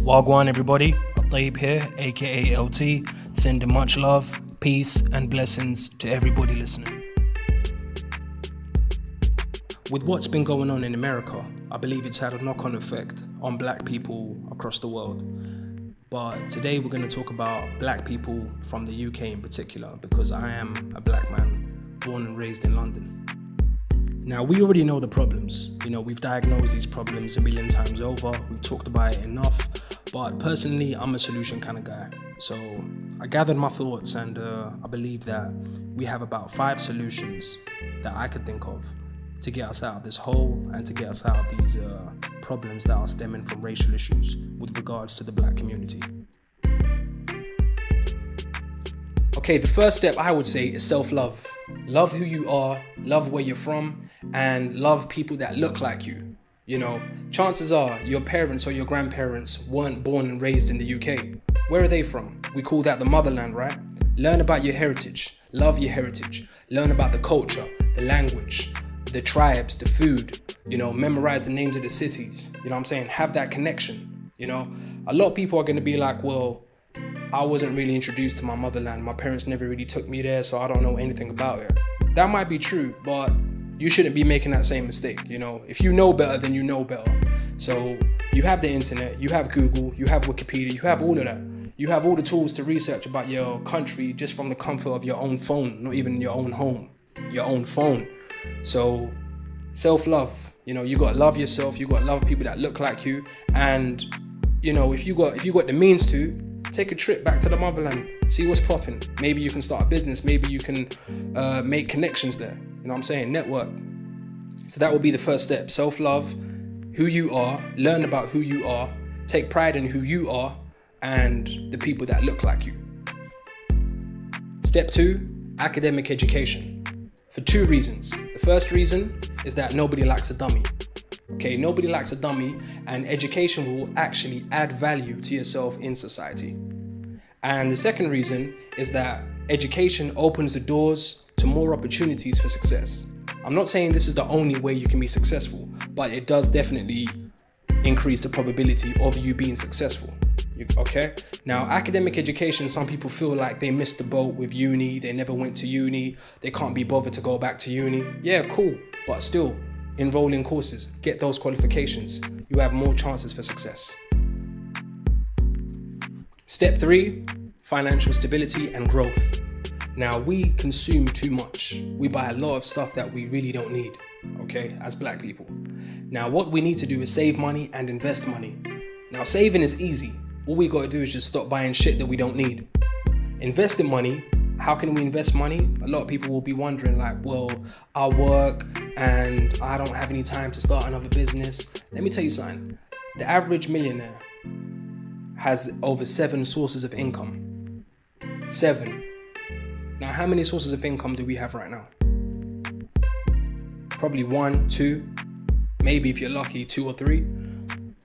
Wagwan everybody, El-Tayeb here, aka LT, sending much love, peace and blessings to everybody listening. With what's been going on in America, I believe it's had a knock-on effect on black people across the world. But today we're going to talk about black people from the UK in particular, because I am a black man born and raised in London. Now, we already know the problems. We've diagnosed these problems a million times over. We've talked about it enough. But personally, I'm a solution kind of guy. So I gathered my thoughts and I believe that we have about 5 solutions that I could think of to get us out of this hole and to get us out of these problems that are stemming from racial issues with regards to the black community. Okay, the first step I would say is self-love. Love who you are, love where you're from, and love people that look like you. Chances are your parents or your grandparents weren't born and raised in the UK. Where are they from? We call that the motherland, right? Learn about your heritage, love your heritage, learn about the culture, the language, the tribes, the food, memorize the names of the cities, have that connection. A lot of people are going to be like, well, I wasn't really introduced to my motherland. My parents never really took me there, so I don't know anything about it. That might be true, but you shouldn't be making that same mistake. If you know better, then you know better. So you have the internet, you have Google, you have Wikipedia, you have all of that. You have all the tools to research about your country just from the comfort of your own phone, not even your own home, your own phone. So self-love, you got to love yourself, you got to love people that look like you. And, if you got the means to, take a trip back to the motherland, see what's popping. Maybe you can start a business, maybe you can make connections there. Network. So that would be the first step. Self-love, who you are, learn about who you are, take pride in who you are and the people that look like you. Step 2, academic education. For 2 reasons. The first reason is that nobody likes a dummy. Okay, nobody likes a dummy, and education will actually add value to yourself in society. And the second reason is that education opens the doors to more opportunities for success. I'm not saying this is the only way you can be successful, but it does definitely increase the probability of you being successful. Okay? Now, academic education, some people feel like they missed the boat with uni, they never went to uni, they can't be bothered to go back to uni. Yeah, cool, but still, enroll in courses, get those qualifications. You have more chances for success. Step 3, financial stability and growth. Now, we consume too much. We buy a lot of stuff that we really don't need, okay, as black people. Now, what we need to do is save money and invest money. Now, saving is easy. All we got to do is just stop buying shit that we don't need. Investing money, how can we invest money? A lot of people will be wondering like, well, I work and I don't have any time to start another business. Let me tell you something. The average millionaire has over 7 sources of income. 7. Now, how many sources of income do we have right now? Probably 1, 2, maybe if you're lucky, 2 or 3.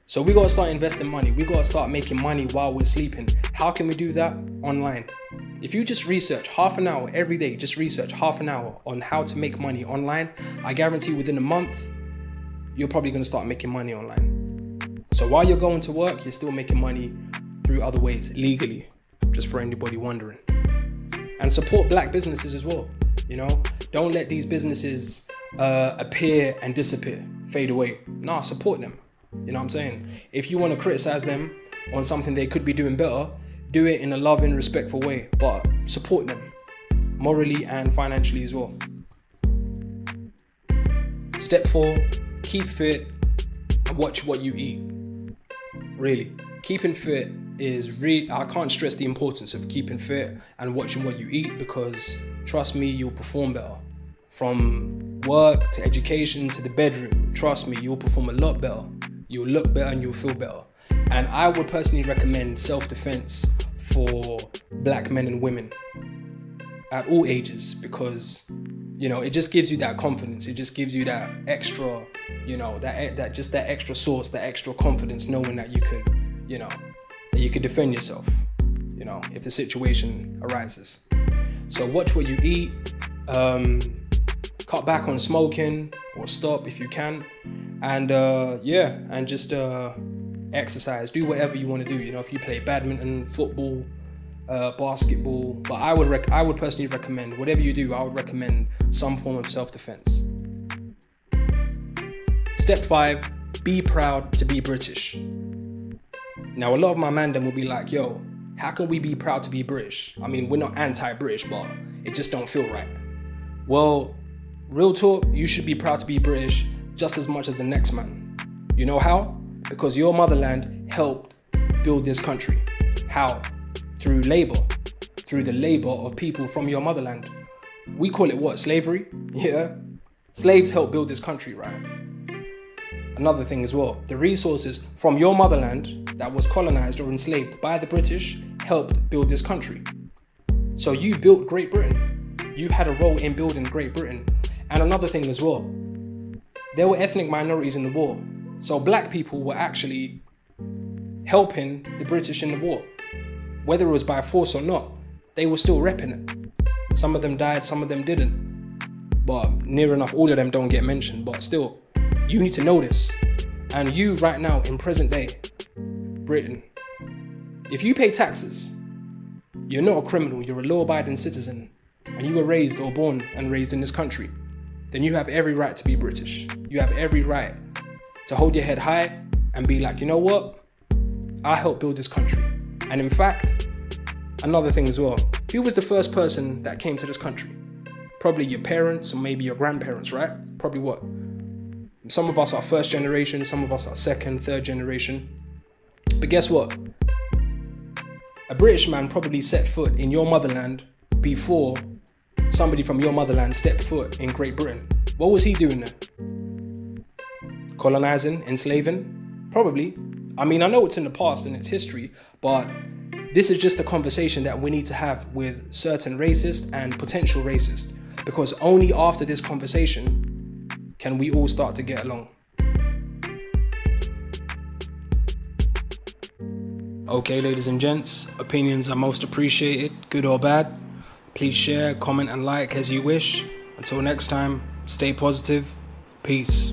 So we got to start investing money. We got to start making money while we're sleeping. How can we do that? Online. If you just research half an hour every day, just research half an hour on how to make money online, I guarantee within a month, you're probably going to start making money online. So while you're going to work, you're still making money through other ways, legally, just for anybody wondering. And support black businesses as well. Don't let these businesses appear and disappear, fade away. Nah, support them. If you want to criticize them on something they could be doing better, do it in a loving, respectful way, but support them morally and financially as well. Step 4, keep fit and watch what you eat. Really, keeping fit is I can't stress the importance of keeping fit and watching what you eat, because trust me, you'll perform better. From work to education to the bedroom, trust me, you'll perform a lot better. You'll look better and you'll feel better. And I would personally recommend self-defense for black men and women at all ages, because it just gives you that confidence. It just gives you that extra, that extra source, that extra confidence, knowing that you could, that you could defend yourself, if the situation arises. So watch what you eat, cut back on smoking or stop if you can, and just exercise, do whatever you want to do. You know, if you play badminton, football, basketball. But I would personally recommend, whatever you do, I would recommend some form of self-defense. Step 5, be proud to be British. Now, a lot of my mandem will be like, yo, how can we be proud to be British? I mean, we're not anti-British, but it just don't feel right. Well, real talk, you should be proud to be British just as much as the next man. You know how? Because your motherland helped build this country. How? Through labor. Through the labor of people from your motherland. We call it what? Slavery? Yeah. Slaves helped build this country, right? Another thing as well, the resources from your motherland that was colonized or enslaved by the British helped build this country. So you built Great Britain. You had a role in building Great Britain. And another thing as well, there were ethnic minorities in the war. So black people were actually helping the British in the war. Whether it was by force or not, they were still repping it. Some of them died, some of them didn't. But near enough, all of them don't get mentioned. But still, you need to know this. And you right now in present day, Britain, if you pay taxes, you're not a criminal, you're a law-abiding citizen, and you were raised or born and raised in this country, then you have every right to be British. You have every right to hold your head high and be like, you know what? I helped build this country. And in fact, another thing as well, who was the first person that came to this country? Probably your parents or maybe your grandparents, right? Probably what? Some of us are first generation, some of us are second, third generation. But guess what? A British man probably set foot in your motherland before somebody from your motherland stepped foot in Great Britain. What was he doing there? Colonizing, enslaving? Probably. I mean, I know it's in the past and it's history, but this is just a conversation that we need to have with certain racists and potential racists, because only after this conversation can we all start to get along. Okay, ladies and gents, opinions are most appreciated, good or bad. Please share, comment and like as you wish. Until next time, stay positive. Peace.